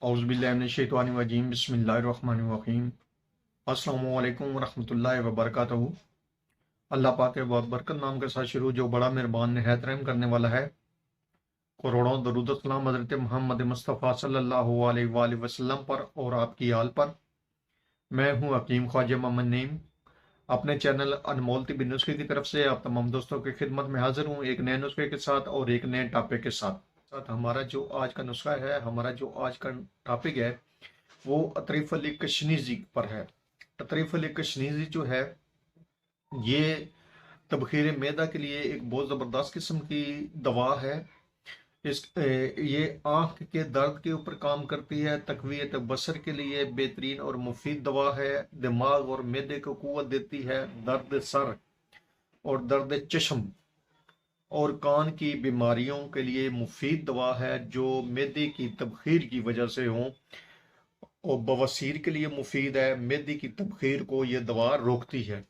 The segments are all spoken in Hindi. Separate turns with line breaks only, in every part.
औज़ुबिल्लाहिमिनश्शैतानिर्रजीम बिस्मिल्लाहिर्रहमानिर्रहीम। अस्सलामु अलैकुम वरहमतुल्लाहि वबरकातुहू। अल्लाह पाक के बहुत बरकत नाम के साथ शुरू, जो बड़ा मेहरबान निहायत रहम करने वाला है। करोड़ों दरूद व सलाम हज़रत मोहम्मद मुस्तफ़ा सल्लल्लाहु अलैहि वसल्लम पर और आपकी आल पर। मैं हूँ हकीम ख्वाजा मोहम्मद नईम, अपने चैनल अनमोल तिब्बी नुस्खे की तरफ से आप तमाम दोस्तों की खिदमत में हाजिर हूँ, एक नए नुस्खे के साथ और एक नए टॉपिक के साथ। हमारा जो आज का नुस्खा है, हमारा जो आज का टॉपिक है, वो अतरीफ़ अली कशनीज़ी पर है। अतरीफ़ अली कशनीज़ी जो है, ये तबखीर मैदा के लिए एक बहुत ज़बरदस्त किस्म की दवा है। ये आँख के दर्द के ऊपर काम करती है, तक़वियत बसर के लिए बेहतरीन और मुफीद दवा है। दिमाग और मैदे को क़ुव्वत देती है। दर्द सर और दर्द चश्म और कान की बीमारियों के लिए मुफीद दवा है, जो मैदे की तबखीर की वजह से हों, और बवासीर के लिए मुफीद है। मैदे की तबखीर को ये दवा रोकती है।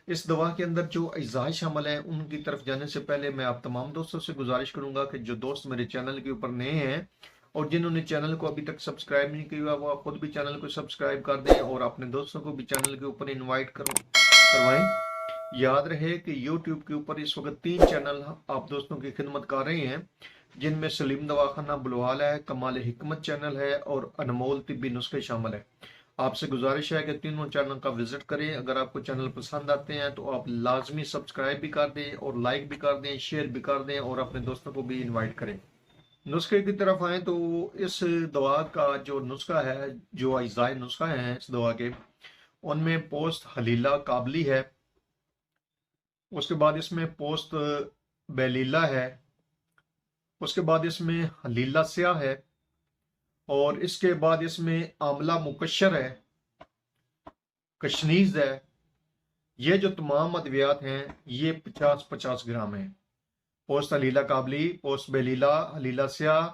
इस दवा के अंदर जो अज्जा शामिल हैं, उनकी तरफ जाने से पहले मैं आप तमाम दोस्तों से गुजारिश करूंगा कि जो दोस्त मेरे चैनल के ऊपर नए हैं और जिन्होंने चैनल को अभी तक सब्सक्राइब नहीं किया, वो खुद भी चैनल को सब्सक्राइब कर दें और अपने दोस्तों को भी चैनल के ऊपर इन्वाइट करवाएं। याद रहे कि यूट्यूब के ऊपर इस वक्त 3 चैनल आप दोस्तों की खिदमत कर रहे हैं, जिनमें सलीम दवाखाना बुलवाल है, कमाल हिकमत चैनल है और अनमोल तिब्बी नुस्खे शामिल है। आपसे गुजारिश है कि तीनों चैनल का विजिट करें। अगर आपको चैनल पसंद आते हैं तो आप लाजमी सब्सक्राइब भी कर दें और लाइक भी कर दें, शेयर भी कर दें और अपने दोस्तों को भी इनवाइट करें। नुस्खे की तरफ आए तो इस दवा का जो नुस्खा है, जो अज्जाए नुस्खा हैं इस दवा के, उनमें पोस्त हलीला काबली है, उसके बाद इसमें पोस्त बेलीला है, उसके बाद इसमें हलीला स्याह है, और इसके बाद इसमें आमला मुकशर है, कशनीज है। ये जो तमाम अद्वियात हैं, ये 50-50 ग्राम है। पोस्त हलीला काबली, पोस्त बेलीला, हलीला स्याह,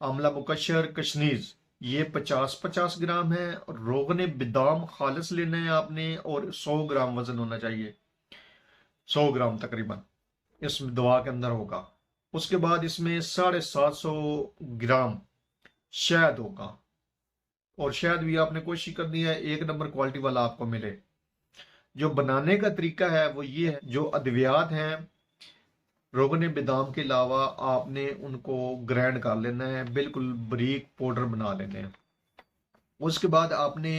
आमला मुकशर, कशनीज, ये 50-50 ग्राम है। रोगने बिदाम खालिस लेना है आपने, और 100 ग्राम वजन होना चाहिए, 100 ग्राम तकरीबन इस दवा के अंदर होगा। उसके बाद इसमें 750 ग्राम शहद होगा, और शहद भी आपने कोशिश करनी है 1 नंबर क्वालिटी वाला आपको मिले। जो बनाने का तरीका है वो ये है, जो अद्वियात हैं रोगने बादाम के अलावा आपने उनको ग्राइंड कर लेना है, बिल्कुल बारीक पाउडर बना लेने हैं। उसके बाद आपने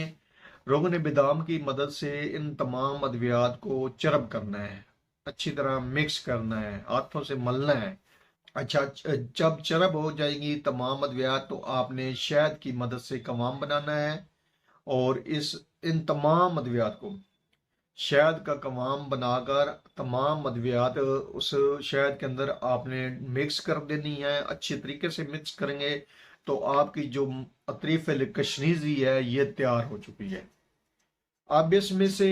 रोगने बादाम की मदद से इन तमाम अद्वियात को चरब करना है, अच्छी तरह मिक्स करना है, हाथों से मलना है। अच्छा, जब चरब हो जाएंगी तमाम अद्वियात, तो आपने शहद की मदद से कवाम बनाना है, और इन तमाम अद्वियात को शहद का कवाम बनाकर तमाम अद्वियात उस शहद के अंदर आपने मिक्स कर देनी है। अच्छी तरीके से मिक्स करेंगे तो आपकी जो अतरीफ़ कशनीज़ी है ये तैयार हो चुकी है। अब इसमें से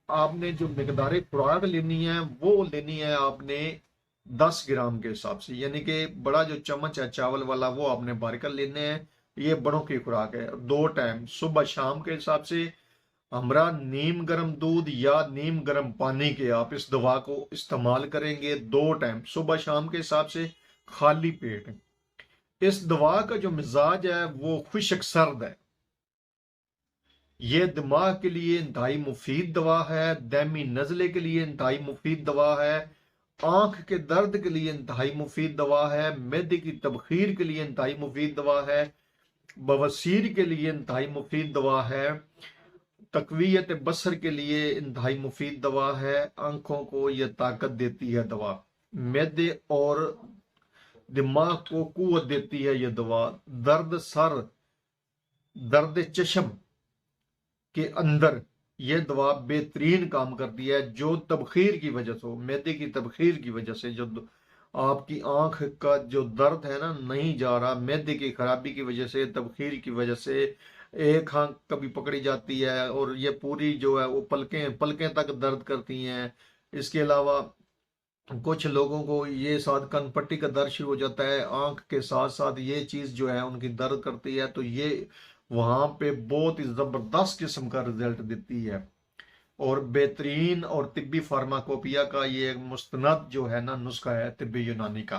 आपने जो मिकदार खुराक लेनी है वो लेनी है आपने 10 ग्राम के हिसाब से, यानी कि बड़ा जो चम्मच है चावल वाला वो आपने भर कर लेने हैं। ये बड़ों की खुराक है। 2 टाइम सुबह शाम के हिसाब से हमरा नीम गर्म दूध या नीम गर्म पानी के आप इस दवा को इस्तेमाल करेंगे 2 टाइम सुबह शाम के हिसाब से, खाली पेट। इस दवा का जो मिजाज है वो खुश्क सर्द है। ये दिमाग के लिए इंतहाई मुफीद दवा है, दैमी नज़ले के लिए इंतहाई मुफीद दवा है, आंख के दर्द के लिए इंतहाई मुफीद दवा है, मैदे की तबखीर के लिए इंतहाई मुफीद दवा है, बवासीर के लिए इंतहाई मुफीद दवा है, तकवीयत बसर के लिए इंतहाई मुफीद दवा है, आंखों को यह ताकत देती है दवा, मैदे और दिमाग को कुव्वत देती है यह दवा, दर्द सर, दर्द चश्म के अंदर यह दवा बेहतरीन काम करती है। जो तबखीर की वजह से, मैदे की तबखीर की वजह से जो आपकी आंख का जो दर्द है ना नहीं जा रहा, मैदे की खराबी की वजह से, तबखीर की वजह से एक आंख कभी पकड़ी जाती है और ये पूरी जो है वो पलकें तक दर्द करती हैं। इसके अलावा कुछ लोगों को ये साथ कनपट्टी का दर्द शुरू हो जाता है, आंख के साथ साथ ये चीज़ जो है उनकी दर्द करती है, तो ये वहाँ पे बहुत ही ज़बरदस्त किस्म का रिजल्ट देती है। और बेहतरीन और तिब्बी फार्माकोपिया का ये मुस्तनद जो है ना नुस्खा है तिब्बी यूनानी का।